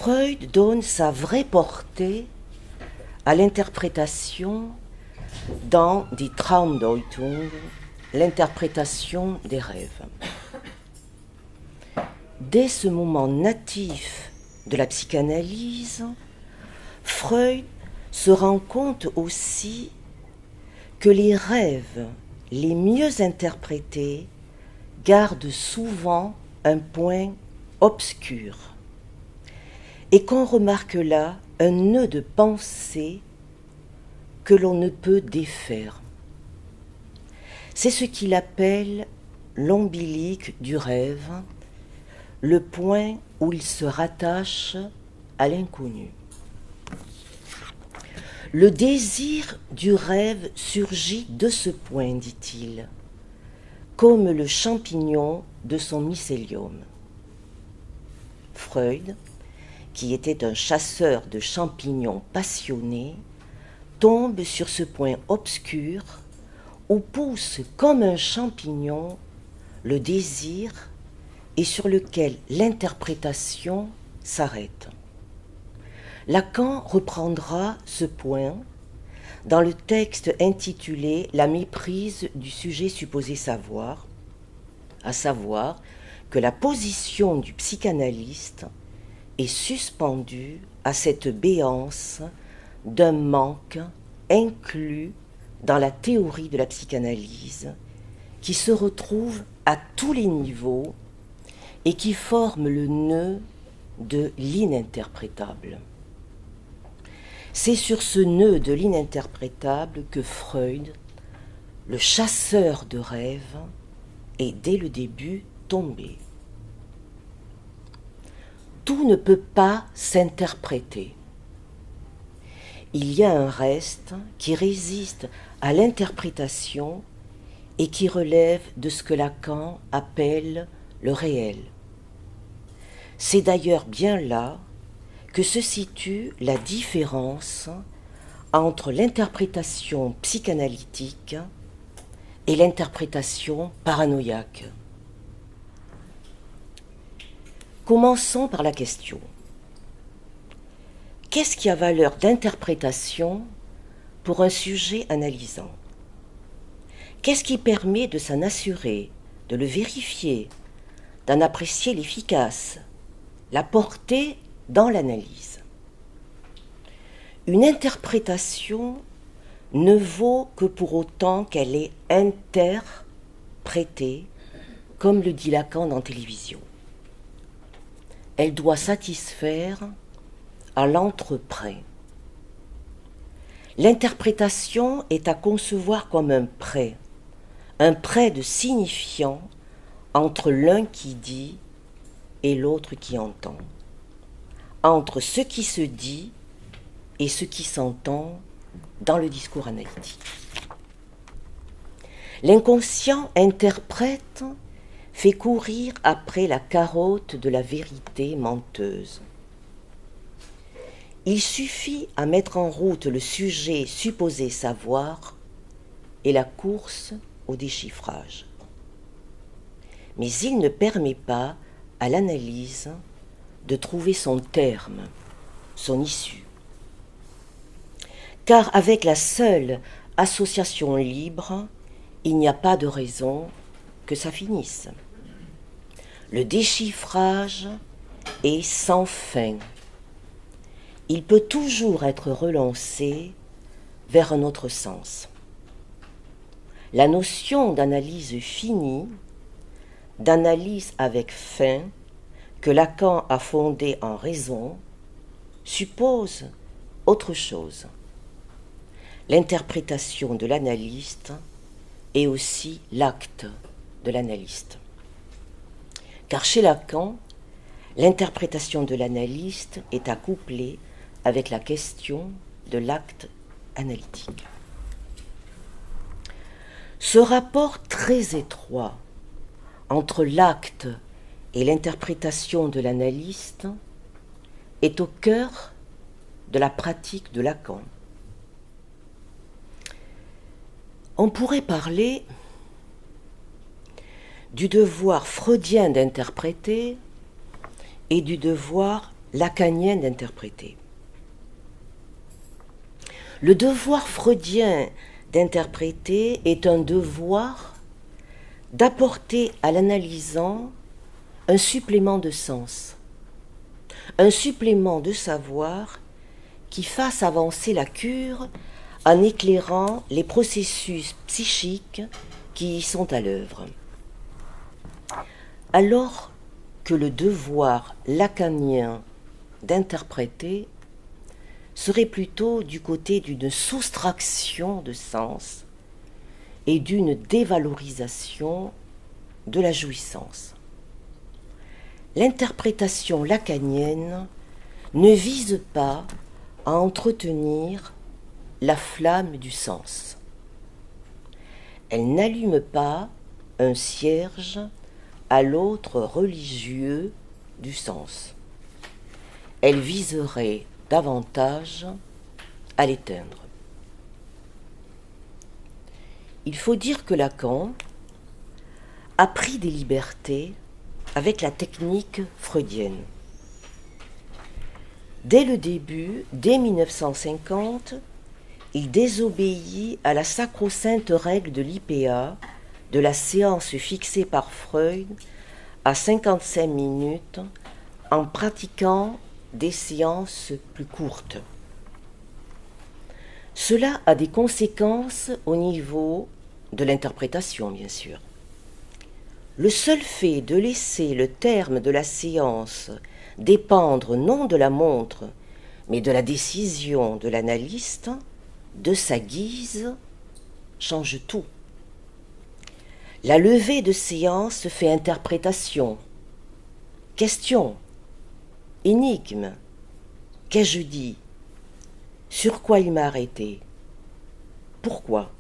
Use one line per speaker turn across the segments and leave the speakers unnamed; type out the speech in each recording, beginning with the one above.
Freud donne sa vraie portée à l'interprétation dans Die Traumdeutung, l'interprétation des rêves. Dès ce moment natif de la psychanalyse, Freud se rend compte aussi que les rêves les mieux interprétés gardent souvent un point obscur et qu'on remarque là un nœud de pensée que l'on ne peut défaire. C'est ce qu'il appelle l'ombilic du rêve, le point où il se rattache à l'inconnu. Le désir du rêve surgit de ce point, dit-il, comme le champignon de son mycélium. Freud, qui était un chasseur de champignons passionné, tombe sur ce point obscur où pousse comme un champignon le désir et sur lequel l'interprétation s'arrête. Lacan reprendra ce point dans le texte intitulé « La méprise du sujet supposé savoir », à savoir que la position du psychanalyste est suspendue à cette béance d'un manque inclus dans la théorie de la psychanalyse qui se retrouve à tous les niveaux et qui forme le nœud de l'ininterprétable. C'est sur ce nœud de l'ininterprétable que Freud, le chasseur de rêves, est dès le début tombé. Tout ne peut pas s'interpréter. Il y a un reste qui résiste à l'interprétation et qui relève de ce que Lacan appelle le réel. C'est d'ailleurs bien là que se situe la différence entre l'interprétation psychanalytique et l'interprétation paranoïaque. Commençons par la question. Qu'est-ce qui a valeur d'interprétation pour un sujet analysant? Qu'est-ce qui permet de s'en assurer, de le vérifier, d'en apprécier l'efficace, la portée dans l'analyse? Une interprétation ne vaut que pour autant qu'elle est interprétée, comme le dit Lacan dans Télévision. Elle doit satisfaire à l'entrepret. L'interprétation est à concevoir comme un prêt de signifiant entre l'un qui dit et l'autre qui entend, entre ce qui se dit et ce qui s'entend dans le discours analytique. L'inconscient interprète fait courir après la carotte de la vérité menteuse. Il suffit à mettre en route le sujet supposé savoir et la course au déchiffrage. Mais il ne permet pas à l'analyse de trouver son terme, son issue. Car avec la seule association libre, il n'y a pas de raison que ça finisse. Le déchiffrage est sans fin. Il peut toujours être relancé vers un autre sens. La notion d'analyse finie, d'analyse avec fin, que Lacan a fondée en raison, suppose autre chose. L'interprétation de l'analyste est aussi l'acte de l'analyste. Car chez Lacan, l'interprétation de l'analyste est accouplée avec la question de l'acte analytique. Ce rapport très étroit entre l'acte et l'interprétation de l'analyste est au cœur de la pratique de Lacan. On pourrait parler du devoir freudien d'interpréter et du devoir lacanien d'interpréter. Le devoir freudien d'interpréter est un devoir d'apporter à l'analysant un supplément de sens, un supplément de savoir qui fasse avancer la cure en éclairant les processus psychiques qui y sont à l'œuvre. Alors que le devoir lacanien d'interpréter serait plutôt du côté d'une soustraction de sens et d'une dévalorisation de la jouissance. L'interprétation lacanienne ne vise pas à entretenir la flamme du sens. Elle n'allume pas un cierge à l'autre religieux du sens. Elle viserait davantage à l'éteindre. Il faut dire que Lacan a pris des libertés avec la technique freudienne. Dès le début, dès 1950, il désobéit à la sacro-sainte règle de l'IPA, de la séance fixée par Freud à 55 minutes, en pratiquant des séances plus courtes. Cela a des conséquences au niveau de l'interprétation, bien sûr. Le seul fait de laisser le terme de la séance dépendre non de la montre, mais de la décision de l'analyste, de sa guise, change tout. La levée de séance fait interprétation, question, énigme. Qu'ai-je dit? Sur quoi il m'a arrêté? Pourquoi?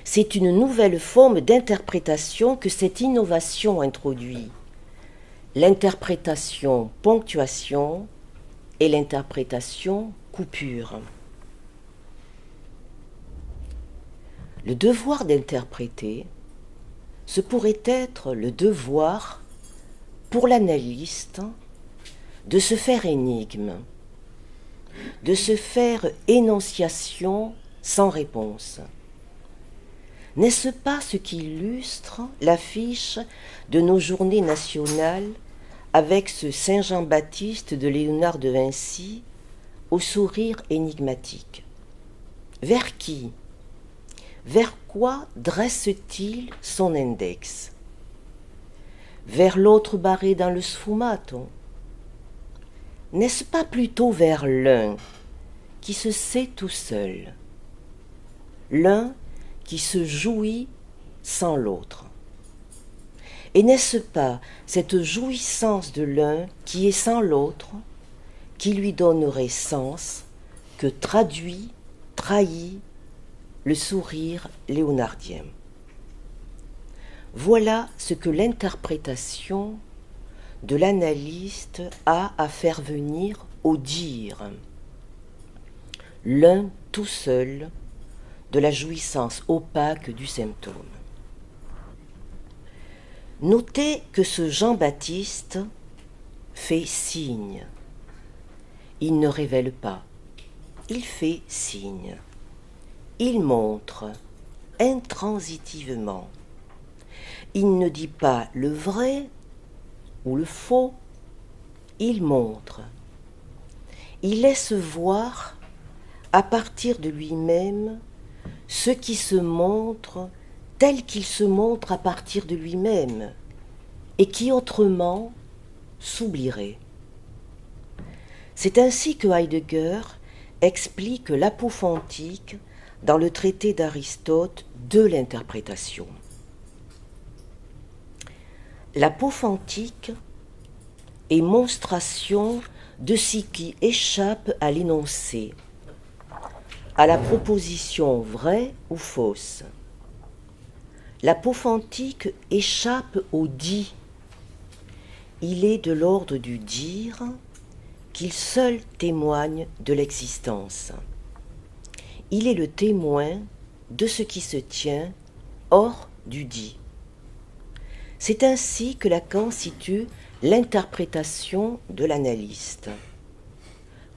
C'est une nouvelle forme d'interprétation que cette innovation introduit. L'interprétation ponctuation et l'interprétation coupure. Le devoir d'interpréter, ce pourrait être le devoir pour l'analyste de se faire énigme, de se faire énonciation sans réponse. N'est-ce pas ce qui illustre l'affiche de nos journées nationales avec ce Saint Jean-Baptiste de Léonard de Vinci au sourire énigmatique? Vers qui? Vers quoi dresse-t-il son index? Vers l'autre barré dans le sfumato? N'est-ce pas plutôt vers l'un qui se sait tout seul, l'un qui se jouit sans l'autre? Et n'est-ce pas cette jouissance de l'un qui est sans l'autre qui lui donnerait sens, que traduit, trahit le sourire léonardien? Voilà ce que l'interprétation de l'analyste a à faire venir au dire, l'un tout seul de la jouissance opaque du symptôme. Notez que ce Jean-Baptiste fait signe. Il ne révèle pas, il fait signe. Il montre intransitivement. Il ne dit pas le vrai ou le faux, il montre. Il laisse voir à partir de lui-même ce qui se montre tel qu'il se montre à partir de lui-même et qui autrement s'oublierait. C'est ainsi que Heidegger explique l'apophantique dans le traité d'Aristote de l'interprétation. L'apophantique est monstration de ce qui échappe à l'énoncé, à la proposition vraie ou fausse. L'apophantique échappe au dit. Il est de l'ordre du dire qu'il seul témoigne de l'existence. Il est le témoin de ce qui se tient hors du dit. C'est ainsi que Lacan situe l'interprétation de l'analyste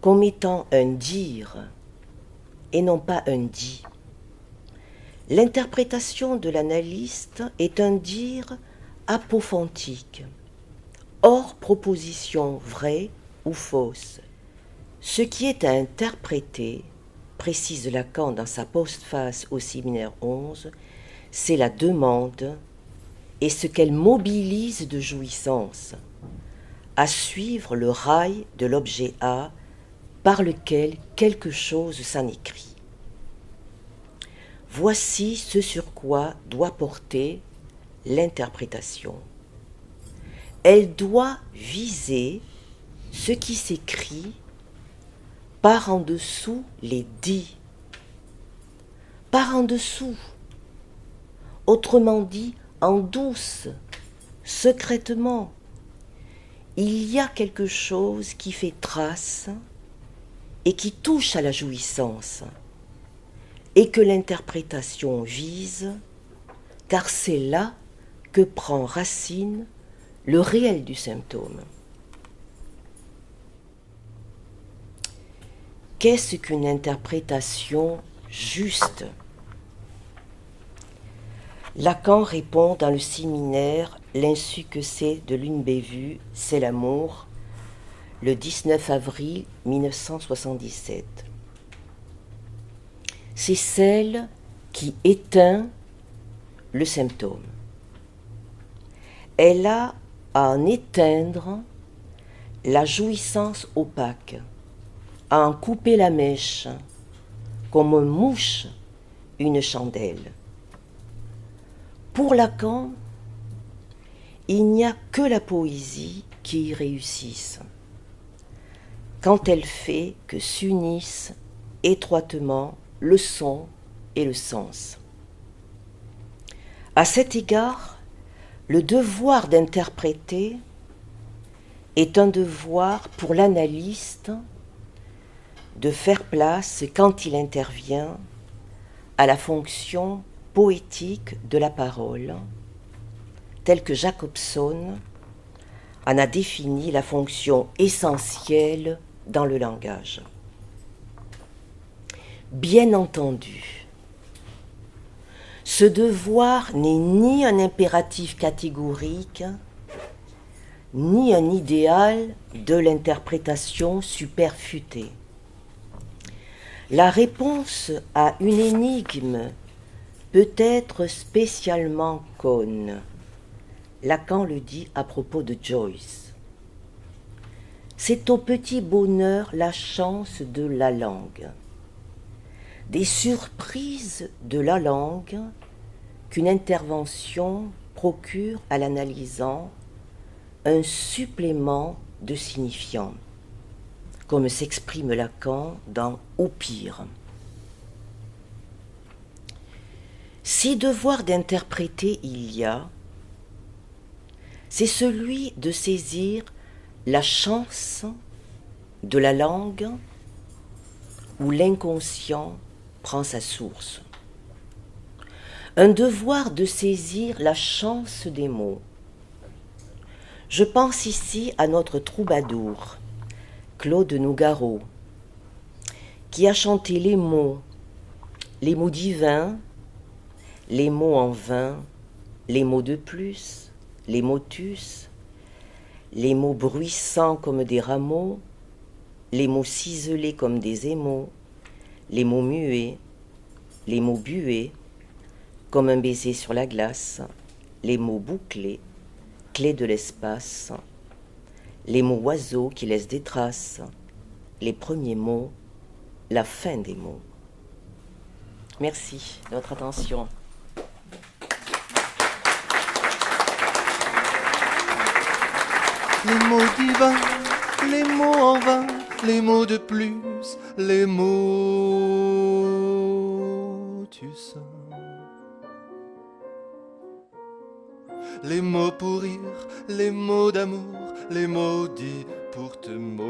comme étant un dire et non pas un dit. L'interprétation de l'analyste est un dire apophontique, hors proposition vraie ou fausse. Ce qui est à interpréter, précise Lacan dans sa postface au séminaire 11, c'est la demande et ce qu'elle mobilise de jouissance, à suivre le rail de l'objet A par lequel quelque chose s'en écrit. Voici ce sur quoi doit porter l'interprétation. Elle doit viser ce qui s'écrit par en dessous les dits, par en dessous, autrement dit en douce, secrètement. Il y a quelque chose qui fait trace et qui touche à la jouissance et que l'interprétation vise, car c'est là que prend racine le réel du symptôme. Qu'est-ce qu'une interprétation juste ? Lacan répond dans le séminaire « L'insu que c'est de Lune Bévue, c'est l'amour » le 19 avril 1977. C'est celle qui éteint le symptôme. Elle a à en éteindre la jouissance opaque, à en couper la mèche, comme on mouche une chandelle. Pour Lacan, il n'y a que la poésie qui y réussisse, quand elle fait que s'unissent étroitement le son et le sens. À cet égard, le devoir d'interpréter est un devoir pour l'analyste de faire place, quand il intervient, à la fonction poétique de la parole, telle que Jacobson en a défini la fonction essentielle dans le langage. Bien entendu, ce devoir n'est ni un impératif catégorique, ni un idéal de l'interprétation superfutée. La réponse à une énigme peut être spécialement conne. Lacan le dit à propos de Joyce. C'est au petit bonheur la chance de la langue, des surprises de la langue qu'une intervention procure à l'analysant un supplément de signifiant, comme s'exprime Lacan dans « Au pire ». Si devoir d'interpréter il y a, c'est celui de saisir la chance de la langue où l'inconscient prend sa source. Un devoir de saisir la chance des mots. Je pense ici à notre troubadour, Claude Nougaro, qui a chanté les mots divins, les mots en vain, les mots de plus, les motus, les mots bruissants comme des rameaux, les mots ciselés comme des émaux, les mots muets, les mots bués, comme un baiser sur la glace, les mots bouclés, clés de l'espace, les mots oiseaux qui laissent des traces, les premiers mots, la fin des mots. Merci de votre attention.
Les mots divins, les mots en vain, les mots de plus, les mots tu sens. Les mots pour rire, les mots d'amour, les mots dits pour te moquer.